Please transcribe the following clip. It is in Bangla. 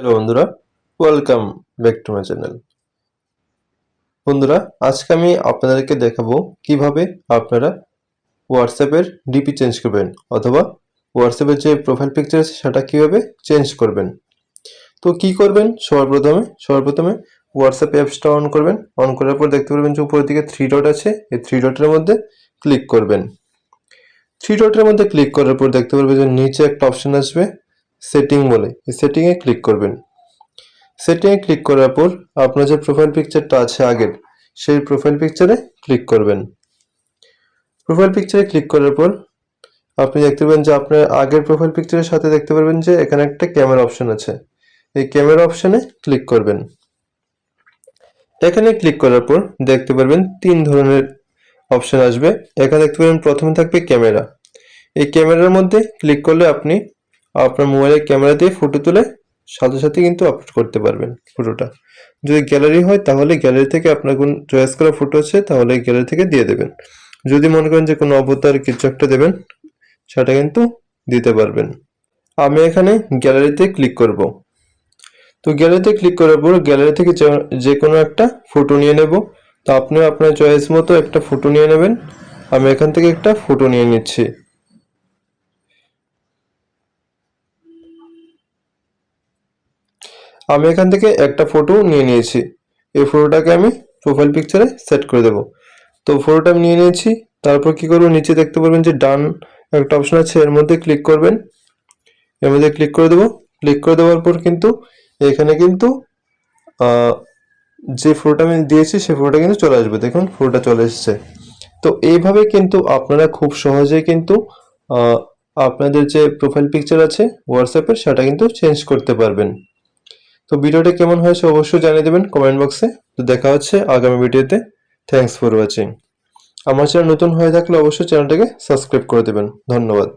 হ্যালো বন্ধুরা, welcome back to my channel. বন্ধুরা, আজকে আমি আপনাদেরকে দেখাবো কিভাবে আপনারা হোয়াটসঅ্যাপের ডিপি চেঞ্জ করবেন অথবা হোয়াটসঅ্যাপের যে প্রোফাইল পিকচার আছে সেটা কিভাবে চেঞ্জ করবেন। তো কি করবেন, সবার প্রথমে হোয়াটসঅ্যাপ অ্যাপসটা অন করবেন। অন করার পর দেখতে পারবেন যে উপরের দিকে থ্রি ডট আছে, এই থ্রি ডটের মধ্যে ক্লিক করবেন। থ্রি ডটের মধ্যে ক্লিক করার পর দেখতে পারবেন যে নিচে একটা অপশন আসবে সেটিং বলে, এই সেটিংয়ে ক্লিক করবেন। সেটিংয়ে ক্লিক করার পর আপনার যে প্রোফাইল পিকচারটা আছে আগের, সেই প্রোফাইল পিকচারে ক্লিক করবেন। প্রোফাইল পিকচারে ক্লিক করার পর আপনি দেখতে পাবেন যে আপনার আগের প্রোফাইল পিকচারের সাথে দেখতে পারবেন যে এখানে একটা ক্যামেরা অপশন আছে, এই ক্যামেরা অপশনে ক্লিক করবেন। এখানে ক্লিক করার পর দেখতে পারবেন তিন ধরনের অপশন আসবে। এখানে দেখতে পাবেন প্রথমে থাকবে ক্যামেরা। এই ক্যামেরার মধ্যে ক্লিক করলে আপনি আপনার মোবাইলের ক্যামেরা দিয়ে ফটো তুলে সাথে সাথে কিন্তু আপলোড করতে পারবেন ফটোটা। যদি গ্যালারি হয় তাহলে গ্যালারি থেকে আপনার কোন চয়েস করা ফটো আছে তাহলে গ্যালারি থেকে দিয়ে দেবেন। যদি মনে করেন যে কোনো অবতার কিছু একটা দেবেন সেটা কিন্তু দিতে পারবেন। আমি এখানে গ্যালারিতে ক্লিক করব। তো গ্যালারিতে ক্লিক করার পর গ্যালারি থেকে যে কোনো একটা ফটো নিয়ে নেব। তো আপনিও আপনার চয়েস মতো একটা ফটো নিয়ে নেবেন। আমি এখান থেকে একটা ফটো নিয়ে নিচ্ছি। আমি এখান থেকে একটা ফটো নিয়ে নিয়েছি। এই ফটোটাকে আমি প্রোফাইল পিকচারে সেট করে দেব। তো ফটোটা আমি নিয়ে নিয়েছি। তারপর কি করব, নিচে দেখতে পারবেন যে ডান একটা অপশন আছে, এর মধ্যে ক্লিক করবেন। এর মধ্যে ক্লিক করে দেব। ক্লিক করে দেওয়ার পর কিন্তু এখানে কিন্তু যে ফটোটা আমি দিয়েছি সেই ফটোটা কিন্তু চলে আসবে। দেখুন ফটোটা চলে এসেছে। তো এইভাবে কিন্তু আপনারা খুব সহজেই কিন্তু আপনাদের যে প্রোফাইল পিকচার আছে হোয়াটসঅ্যাপের সেটা কিন্তু চেঞ্জ করতে পারবেন। তো ভিডিওটা কেমন হয়েছে অবশ্যই জানিয়ে দেবেন কমেন্ট বক্সে। তো দেখা হচ্ছে আগামী ভিডিওতে। Thanks for watching. আমার চ্যানেল নতুন হয়ে থাকলে অবশ্যই চ্যানেলটাকে সাবস্ক্রাইব করে দেবেন। ধন্যবাদ।